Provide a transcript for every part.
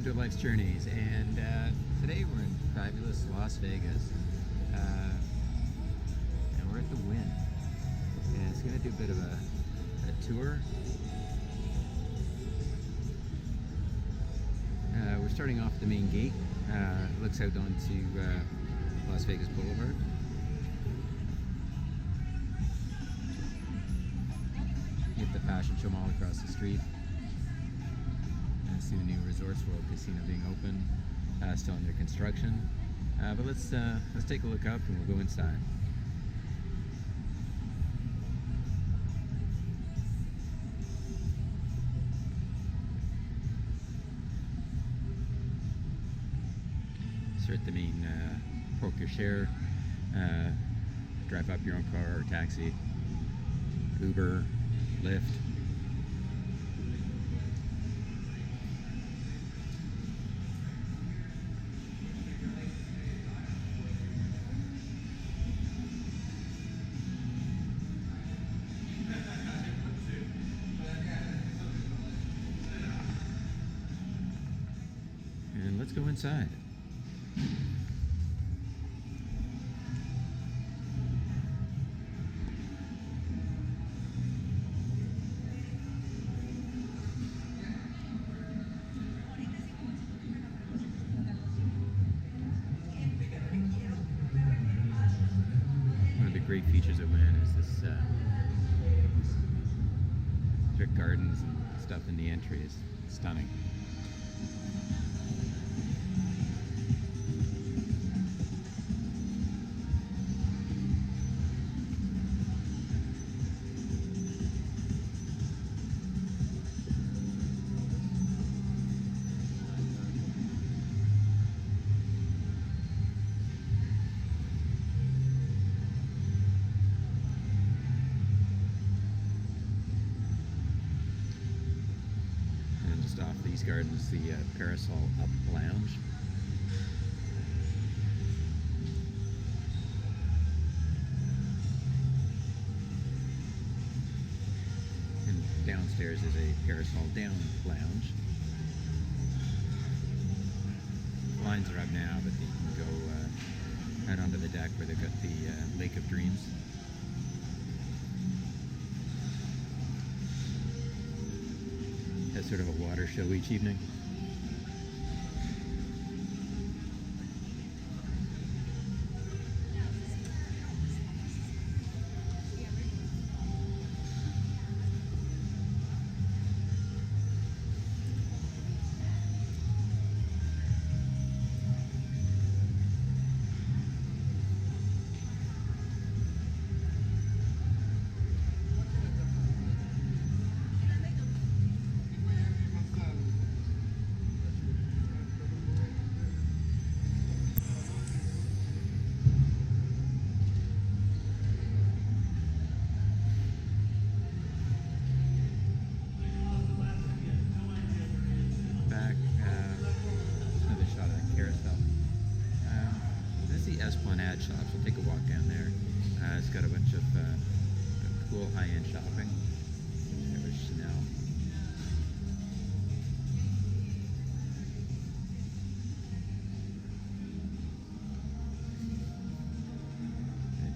welcome to Life's Journeys, and today we're in fabulous Las Vegas, and we're at the Wynn, and it's going to do a bit of a tour. We're starting off the main gate. It looks out onto Las Vegas Boulevard. You get the fashion show mall across the street. See the new Resorts World Casino being open, still under construction. But let's take a look up and we'll go inside. So at the main park your share, drive up your own car or taxi, Uber, Lyft. And let's go inside. One of the great features of Wynn is this brick gardens and stuff in the entry is stunning. Off these gardens, the Carousel Up Lounge. And downstairs is a Carousel Down Lounge. Lines are up now, but you can go out onto the deck where they've got the Lake of Dreams. Has sort of a water show each evening. Another shot of the Carousel. This is the Esplanade shops. We'll take a walk down there. It's got a bunch of cool high-end shopping. There was Chanel.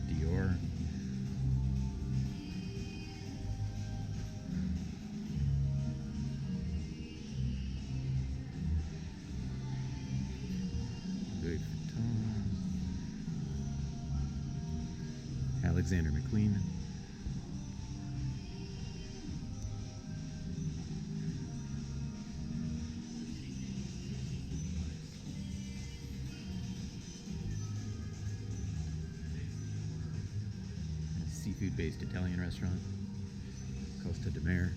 Dior. Louis Vuitton, Alexander McQueen, a seafood-based Italian restaurant, Costa de Mare.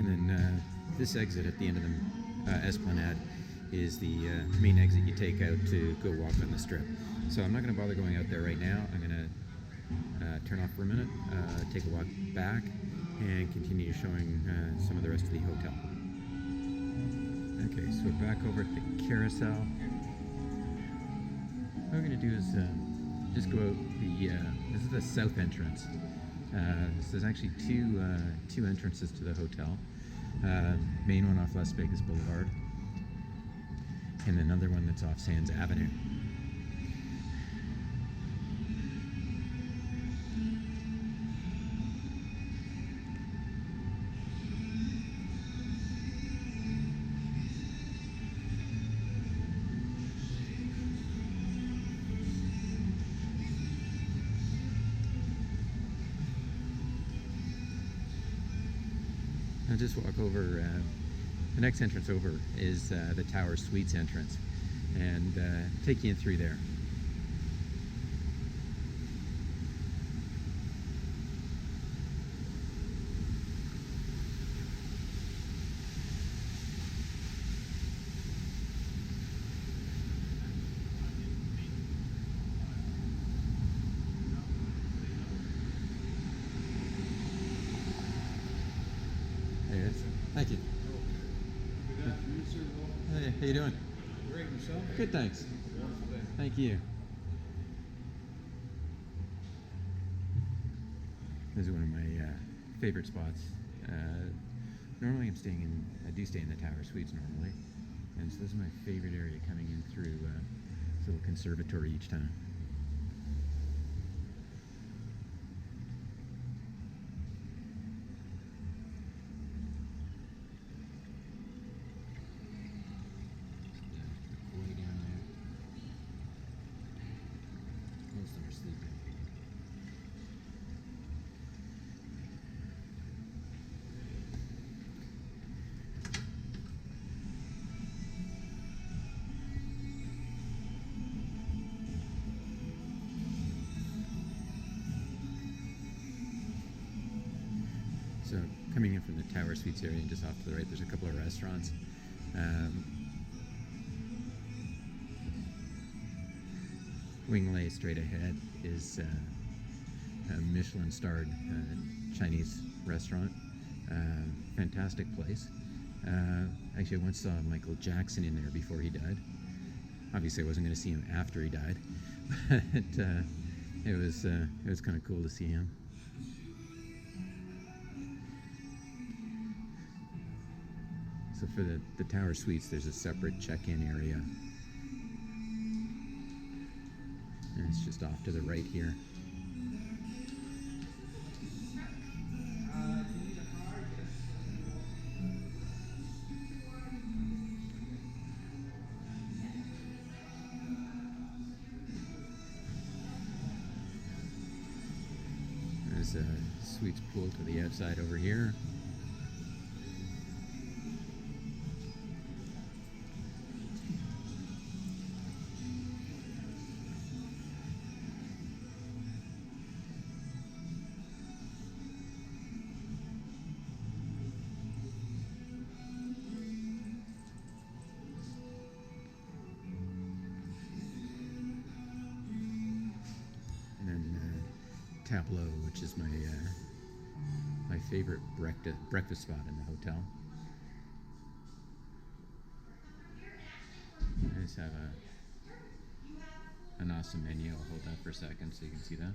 And then this exit at the end of the Esplanade is the main exit you take out to go walk on the strip. So I'm not going to bother going out there right now. I'm going to turn off for a minute, take a walk back, and continue showing some of the rest of the hotel. Okay, so we're back over at the Carousel. What we're going to do is just go out the, this is the south entrance. So there's actually two entrances to the hotel. Main one off Las Vegas Boulevard, and another one that's off Sands Avenue. I'll just walk over, the next entrance over is the Tower Suites entrance, and take you in through there. There it is. Thank you. Good afternoon, sir. Hey, how you doing? Great, yourself? Good, thanks. Wonderful day. Thank you. This is one of my favorite spots. Normally I do stay in the Tower Suites normally, and so this is my favorite area coming in through this little conservatory each time. Way down there. Most of them are sleeping. So coming in from the Tower Suites area and just off to the right, there's a couple of restaurants. Wynn Las straight ahead is a Michelin-starred Chinese restaurant. Fantastic place. Actually, I once saw Michael Jackson in there before he died. Obviously, I wasn't going to see him after he died, but it was kind of cool to see him. So for the Tower Suites, there's a separate check-in area. And it's just off to the right here. There's a suites pool to the outside over here. Tableau, which is my favorite breakfast spot in the hotel. I just have an awesome menu. I'll hold that for a second so you can see that.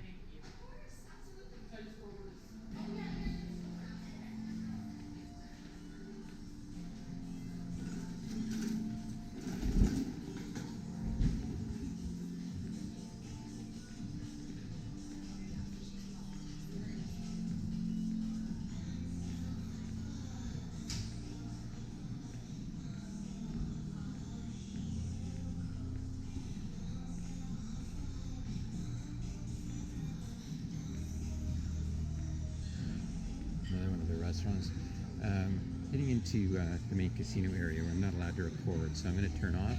Another one of the restaurants. Heading into the main casino area where I'm not allowed to record, so I'm going to turn off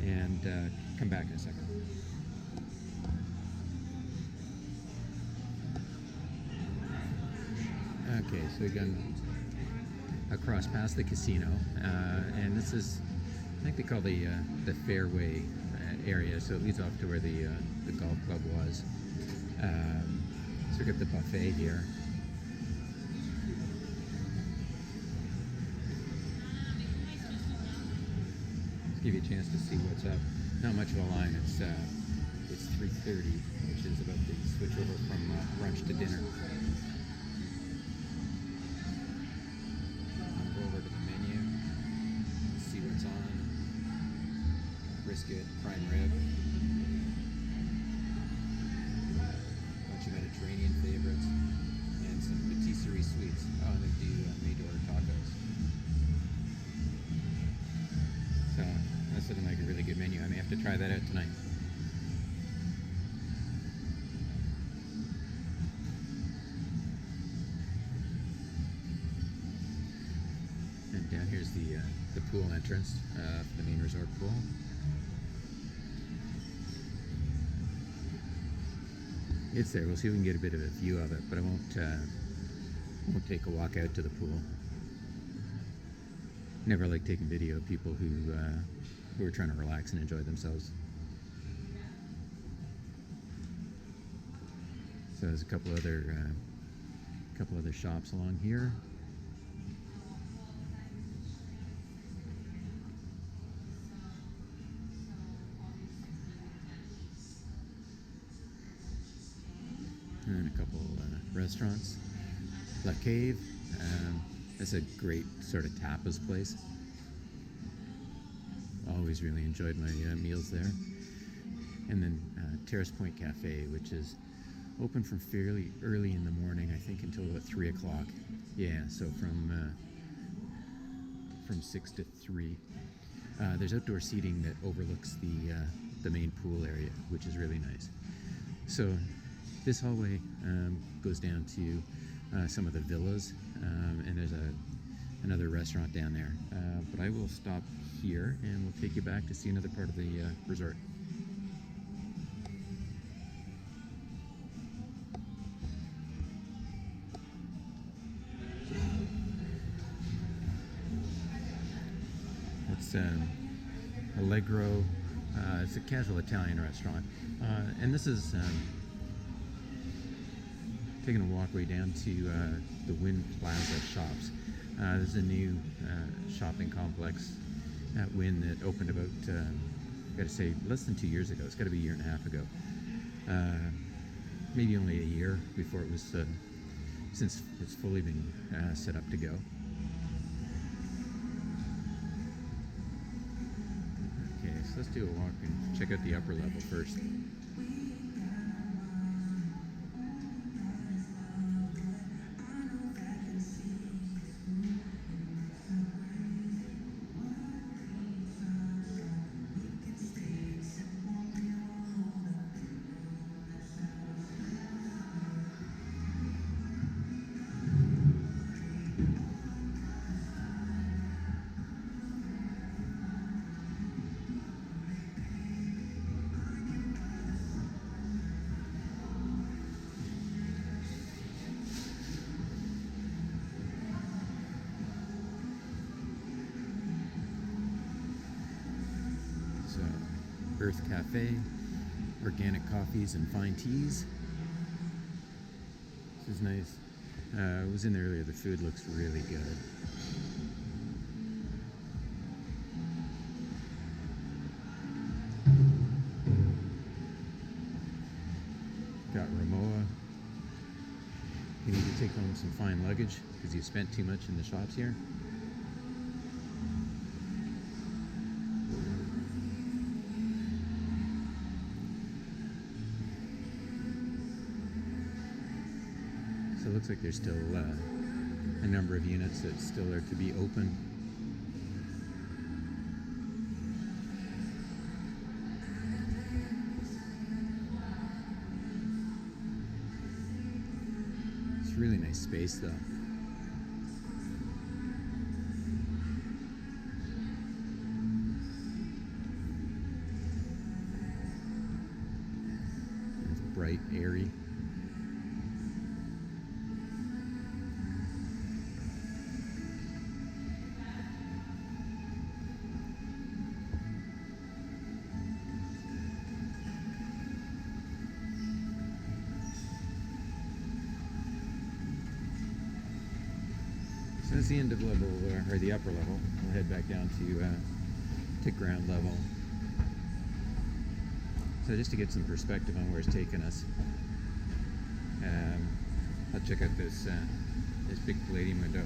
and come back in a second. Okay, so again, across past the casino, and this is, I think they call the fairway area, so it leads off to where the golf club was. So we got the buffet here. Just give you a chance to see what's up. Not much of a line. It's 3:30, which is about the switch over from brunch to dinner. I'll go over to the menu, see what's on. Brisket, prime rib, bunch of Mediterranean favorites, and some patisserie sweets. Oh, and they do made-to-order tacos. So that's looking like a really good menu. I may have to try that out tonight. And down here's the pool entrance for the main resort pool. It's there. We'll see if we can get a bit of a view of it, but I won't take a walk out to the pool. Never like taking video of people who are trying to relax and enjoy themselves. So there's a couple other shops along here. And a couple restaurants. La Cave, that's a great sort of tapas place. Always really enjoyed my meals there. And then Terrace Point Cafe, which is open from fairly early in the morning, I think until about 3 o'clock. Yeah, so from 6 to 3. There's outdoor seating that overlooks the main pool area, which is really nice. So this hallway goes down to some of the villas, and there's another restaurant down there. But I will stop here and we'll take you back to see another part of the resort. It's Allegro. It's a casual Italian restaurant, and this is taking a walkway down to the Wynn Plaza shops. There's a new shopping complex at Wynn that opened about, gotta say, less than 2 years ago. It's got to be a year and a half ago. Maybe only a year before it was, since it's fully been set up to go. Okay, so let's do a walk and check out the upper level first. Earth Cafe, organic coffees and fine teas. This is nice. I was in there earlier. The food looks really good. Got Ramoa. You need to take home some fine luggage because you spent too much in the shops here. So it looks like there's still a number of units that still are to be open. It's a really nice space though. It's bright, airy. So that's the end of level, or the upper level. We'll head back down to ground level. So just to get some perspective on where it's taken us, I'll check out this big Palladium window.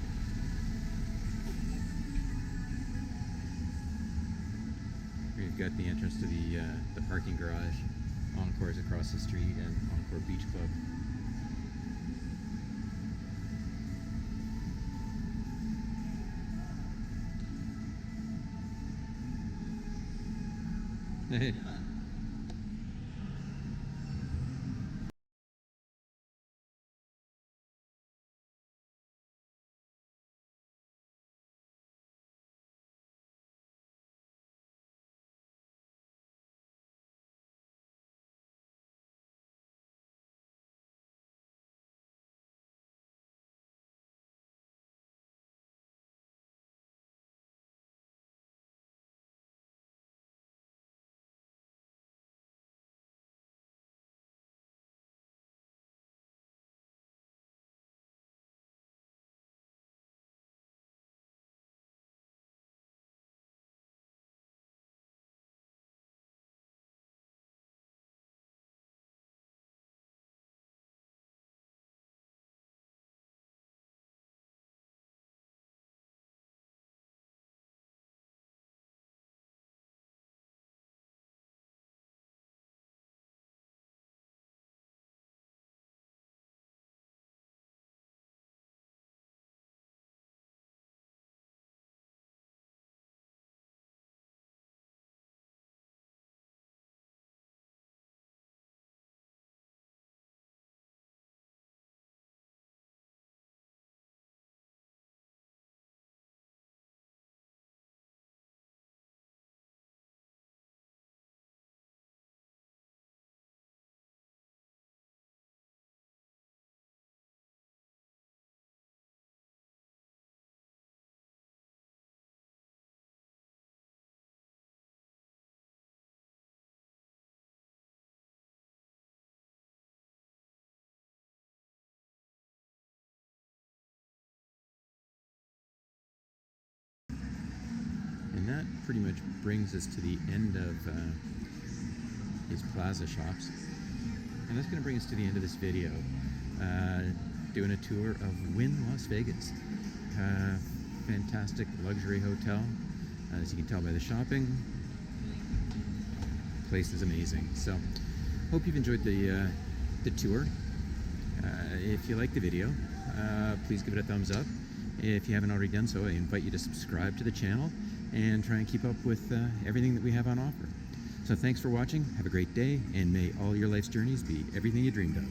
We've got the entrance to the parking garage. Encore's across the street, and Encore Beach Club. And that pretty much brings us to the end of these Plaza shops. And that's going to bring us to the end of this video. Doing a tour of Wynn Las Vegas. Fantastic luxury hotel. As you can tell by the shopping, the place is amazing. So, hope you've enjoyed the tour. If you liked the video, please give it a thumbs up. If you haven't already done so, I invite you to subscribe to the channel and try and keep up with everything that we have on offer. So thanks for watching, have a great day, and may all your life's journeys be everything you dreamed of.